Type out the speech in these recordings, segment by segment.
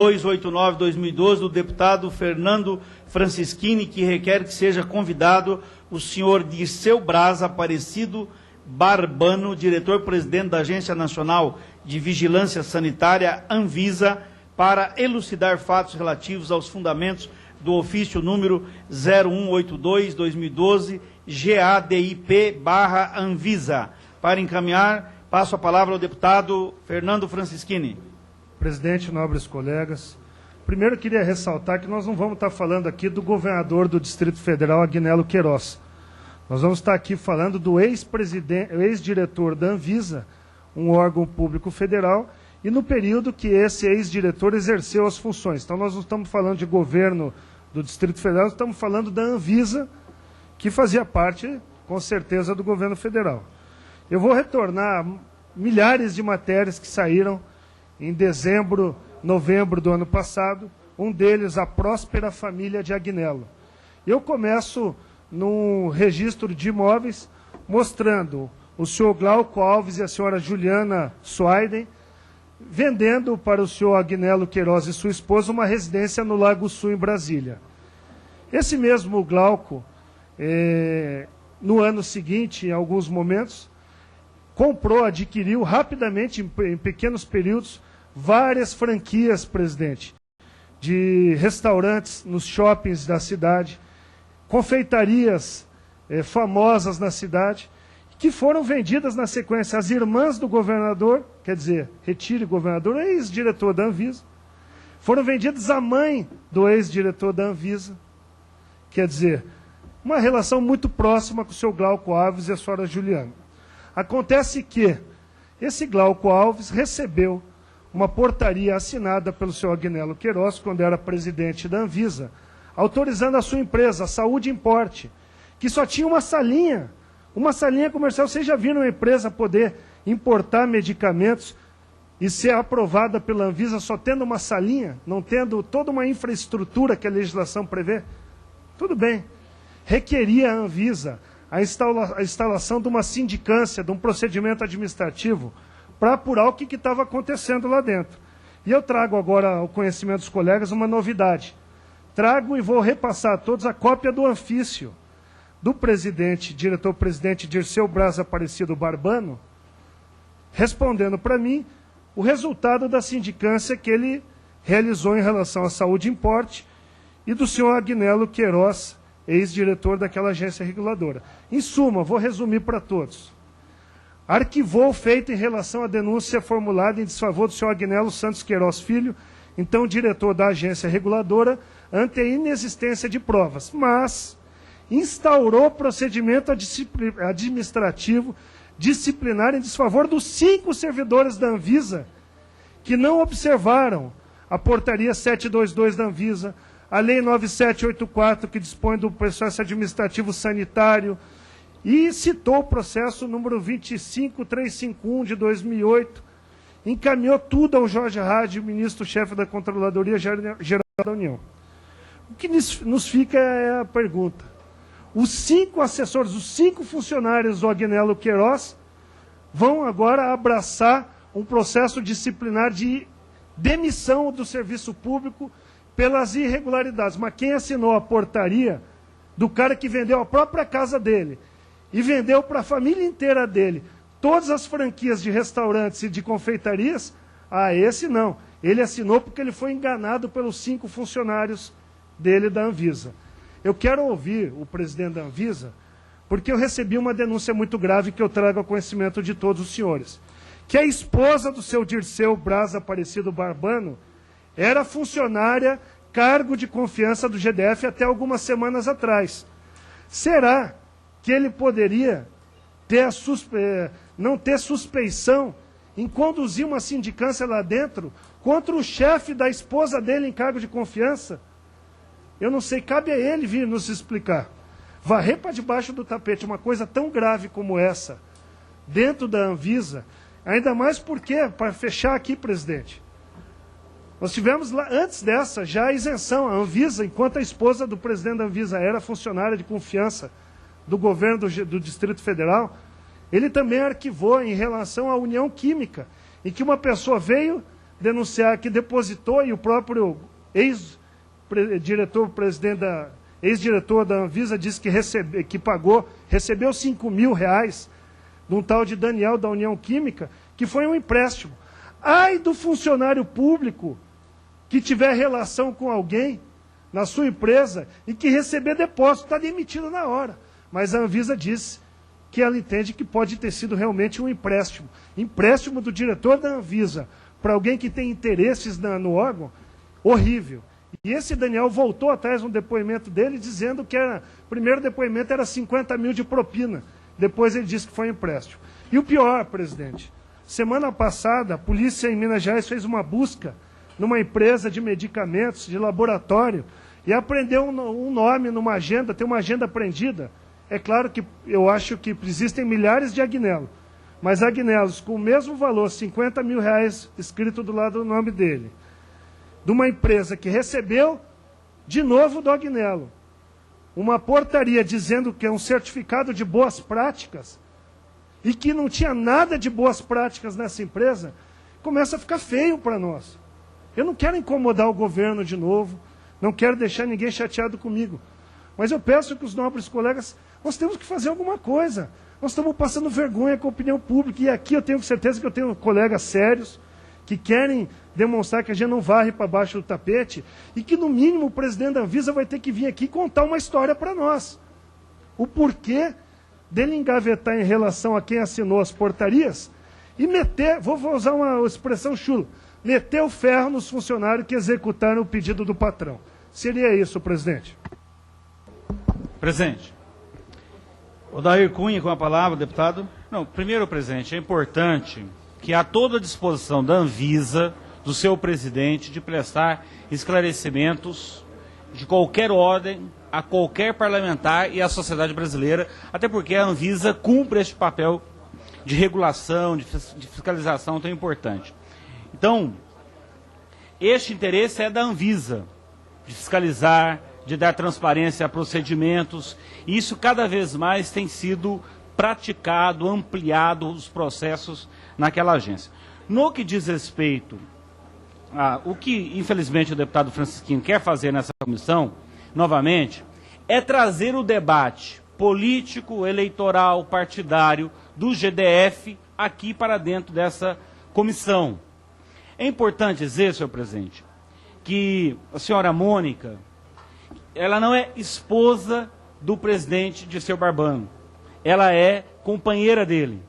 289/2012 do deputado Fernando Francischini, que requer que seja convidado o senhor Dirceu Braz Aparecido Barbano, diretor-presidente da Agência Nacional de Vigilância Sanitária, Anvisa, para elucidar fatos relativos aos fundamentos do ofício número 0182/2012, GADIP/Anvisa. Para encaminhar, passo a palavra ao deputado Fernando Francischini. Presidente, nobres colegas, primeiro eu queria ressaltar que nós não vamos estar falando aqui do governador do Distrito Federal, Agnello Queiroz. Nós vamos estar aqui falando do ex-diretor da Anvisa, um órgão público federal, e no período que esse ex-diretor exerceu as funções. Então nós não estamos falando de governo do Distrito Federal, estamos falando da Anvisa, que fazia parte, com certeza, do governo federal. Eu vou retornar milhares de matérias que saíram em dezembro, novembro do ano passado, um deles, a próspera família de Agnello. Eu começo num registro de imóveis, mostrando o senhor Glauco Alves e a senhora Juliana Suaiden, vendendo para o senhor Agnello Queiroz e sua esposa uma residência no Lago Sul, em Brasília. Esse mesmo Glauco, no ano seguinte, em alguns momentos, comprou, adquiriu rapidamente, em pequenos períodos, várias franquias, presidente, de restaurantes nos shoppings da cidade, confeitarias famosas na cidade, que foram vendidas na sequência às irmãs do governador, quer dizer, retire governador, ex-diretor da Anvisa, foram vendidas à mãe do ex-diretor da Anvisa, quer dizer, uma relação muito próxima com o seu Glauco Alves e a senhora Juliana. Acontece que esse Glauco Alves recebeu uma portaria assinada pelo senhor Agnello Queiroz, quando era presidente da Anvisa, autorizando a sua empresa, a Saúde Importe, que só tinha uma salinha comercial. Vocês já viram uma empresa poder importar medicamentos e ser aprovada pela Anvisa só tendo uma salinha, não tendo toda uma infraestrutura que a legislação prevê? Tudo bem. Requeria a Anvisa a instalação de uma sindicância, de um procedimento administrativo, para apurar o que estava acontecendo lá dentro. E eu trago agora ao conhecimento dos colegas uma novidade. Trago e vou repassar a todos a cópia do ofício do presidente, diretor-presidente Dirceu Braz Aparecido Barbano, respondendo para mim o resultado da sindicância que ele realizou em relação à Saúde Importe e do senhor Agnello Queiroz, ex-diretor daquela agência reguladora. Em suma, vou resumir para todos. Arquivou o feito em relação à denúncia formulada em desfavor do senhor Agnello Santos Queiroz Filho, então diretor da agência reguladora, ante a inexistência de provas, mas instaurou procedimento administrativo disciplinar em desfavor dos 5 servidores da Anvisa que não observaram a portaria 722 da Anvisa, a lei 9784, que dispõe do processo administrativo sanitário, e citou o processo número 25351 de 2008, encaminhou tudo ao Jorge Hadi, ministro-chefe da Controladoria Geral da União. O que nos fica é a pergunta. Os 5 assessores, os 5 funcionários do Agnello Queiroz vão agora abraçar um processo disciplinar de demissão do serviço público pelas irregularidades. Mas quem assinou a portaria do cara que vendeu a própria casa dele e vendeu para a família inteira dele todas as franquias de restaurantes e de confeitarias, esse não. Ele assinou porque ele foi enganado pelos 5 funcionários dele da Anvisa. Eu quero ouvir o presidente da Anvisa, porque eu recebi uma denúncia muito grave que eu trago ao conhecimento de todos os senhores, que a esposa do seu Dirceu Braz Aparecido Barbano era funcionária, cargo de confiança do GDF até algumas semanas atrás. Será que ele poderia não ter suspeição em conduzir uma sindicância lá dentro contra o chefe da esposa dele em cargo de confiança? Eu não sei, cabe a ele vir nos explicar. Varrer para debaixo do tapete uma coisa tão grave como essa, dentro da Anvisa, ainda mais porque, para fechar aqui, presidente, nós tivemos lá, antes dessa, já a isenção. A Anvisa, enquanto a esposa do presidente da Anvisa era funcionária de confiança do governo do Distrito Federal, ele também arquivou em relação à União Química, em que uma pessoa veio denunciar que depositou e o próprio ex-diretor da Anvisa disse que pagou, recebeu R$5.000 de um tal de Daniel da União Química, que foi um empréstimo. Ai do funcionário público que tiver relação com alguém na sua empresa e que receber depósito, está demitido na hora. Mas a Anvisa disse que ela entende que pode ter sido realmente um empréstimo. Empréstimo do diretor da Anvisa para alguém que tem interesses no órgão, horrível. E esse Daniel voltou atrás no depoimento dele dizendo que o primeiro depoimento era 50 mil de propina. Depois ele disse que foi empréstimo. E o pior, presidente, semana passada a polícia em Minas Gerais fez uma busca numa empresa de medicamentos, de laboratório, e apreendeu um nome numa agenda, tem uma agenda apreendida. É claro que eu acho que existem milhares de Agnello, mas Agnelos com o mesmo valor, R$50.000 escrito do lado do nome dele, de uma empresa que recebeu, de novo do Agnello, uma portaria dizendo que é um certificado de boas práticas, e que não tinha nada de boas práticas nessa empresa, começa a ficar feio para nós. Eu não quero incomodar o governo de novo, não quero deixar ninguém chateado comigo, mas eu peço que os nobres colegas, nós temos que fazer alguma coisa. Nós estamos passando vergonha com a opinião pública, e aqui eu tenho certeza que eu tenho colegas sérios, que querem demonstrar que a gente não varre para baixo do tapete, e que, no mínimo, o presidente da Anvisa vai ter que vir aqui contar uma história para nós. O porquê dele engavetar em relação a quem assinou as portarias e meter, vou usar uma expressão chula, meter o ferro nos funcionários que executaram o pedido do patrão. Seria isso, presidente. Presidente. Odair Cunha com a palavra, deputado. Não, primeiro, presidente, é importante que há toda a disposição da Anvisa, do seu presidente, de prestar esclarecimentos de qualquer ordem a qualquer parlamentar e à sociedade brasileira, até porque a Anvisa cumpre este papel de regulação, de fiscalização tão importante. Então, este interesse é da Anvisa, de fiscalizar, de dar transparência a procedimentos, e isso cada vez mais tem sido praticado, ampliado os processos naquela agência. No que diz respeito o que, infelizmente, o deputado Francisquinho quer fazer nessa comissão, novamente, é trazer o debate político, eleitoral, partidário do GDF aqui para dentro dessa comissão. É importante dizer, senhor presidente, que a senhora Mônica, ela não é esposa do presidente Dirceu Barbano, ela é companheira dele.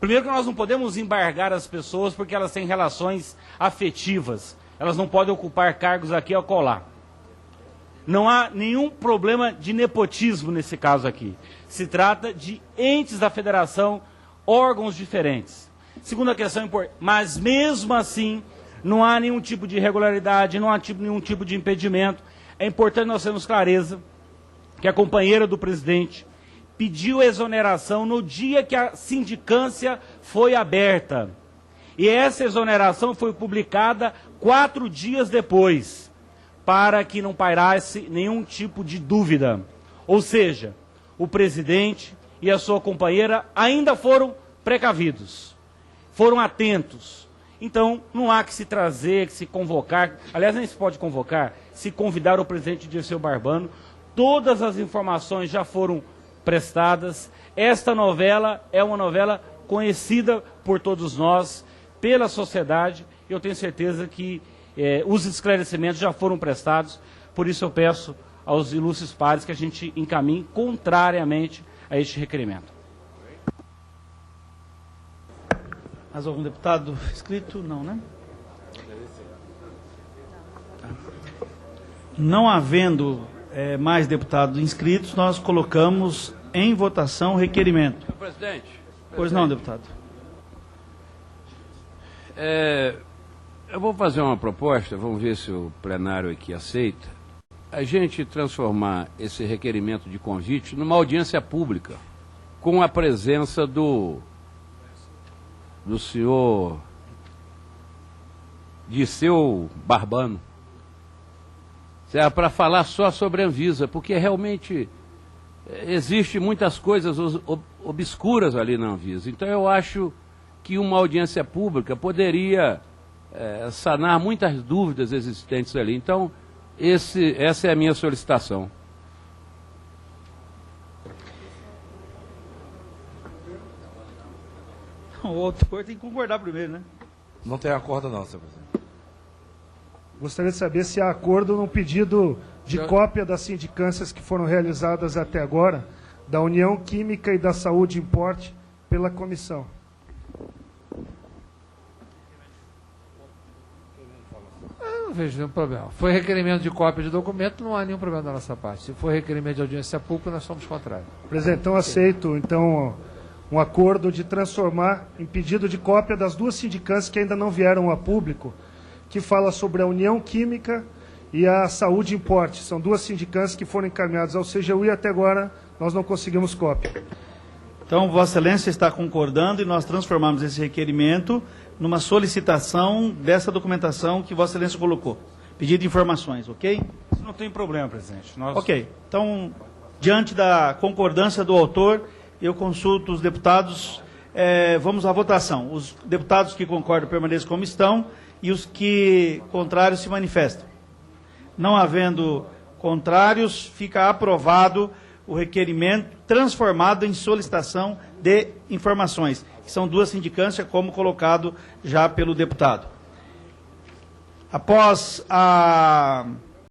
Primeiro que nós não podemos embargar as pessoas porque elas têm relações afetivas. Elas não podem ocupar cargos aqui ou acolá. Não há nenhum problema de nepotismo nesse caso aqui. Se trata de entes da federação, órgãos diferentes. Segunda questão importante, mas mesmo assim não há nenhum tipo de irregularidade, não há nenhum tipo de impedimento. É importante nós termos clareza que a companheira do presidente pediu exoneração no dia que a sindicância foi aberta. E essa exoneração foi publicada 4 dias depois, para que não pairasse nenhum tipo de dúvida. Ou seja, o presidente e a sua companheira ainda foram precavidos, foram atentos. Então, não há que se trazer, que se convocar, aliás, nem se pode convocar, se convidar o presidente Dirceu Barbano. Todas as informações já foram prestadas. Esta novela é uma novela conhecida por todos nós, pela sociedade. Eu tenho certeza que os esclarecimentos já foram prestados. Por isso eu peço aos ilustres pares que a gente encaminhe contrariamente a este requerimento. Mais algum deputado inscrito? Não, né? Não havendo mais deputados inscritos, nós colocamos em votação o requerimento. Senhor presidente. Pois não, deputado. Eu vou fazer uma proposta, vamos ver se o plenário aqui aceita, a gente transformar esse requerimento de convite numa audiência pública, com a presença do senhor Dirceu Barbano, para falar só sobre a Anvisa, porque realmente existe muitas coisas obscuras ali na Anvisa. Então eu acho que uma audiência pública poderia sanar muitas dúvidas existentes ali. Então, essa é a minha solicitação. O autor tem que concordar primeiro, né? Não tem acordo não, senhor presidente. Gostaria de saber se há acordo no pedido de cópia das sindicâncias que foram realizadas até agora, da União Química e da Saúde Importe, pela comissão. Eu não vejo nenhum problema. Foi requerimento de cópia de documento, não há nenhum problema da nossa parte. Se for requerimento de audiência pública, nós somos contrários. Presidente, então aceito um acordo de transformar em pedido de cópia das duas sindicâncias que ainda não vieram a público, que fala sobre a União Química e a Saúde Importe. São duas sindicâncias que foram encaminhadas ao CGU e até agora nós não conseguimos cópia. Então, Vossa Excelência está concordando e nós transformamos esse requerimento numa solicitação dessa documentação que Vossa Excelência colocou. Pedido de informações, ok? Isso não tem problema, presidente. Ok. Então, diante da concordância do autor, eu consulto os deputados. Vamos à votação. Os deputados que concordam permaneçam como estão e os que contrários se manifestam. Não havendo contrários, fica aprovado o requerimento transformado em solicitação de informações, que são duas sindicâncias, como colocado já pelo deputado. Após a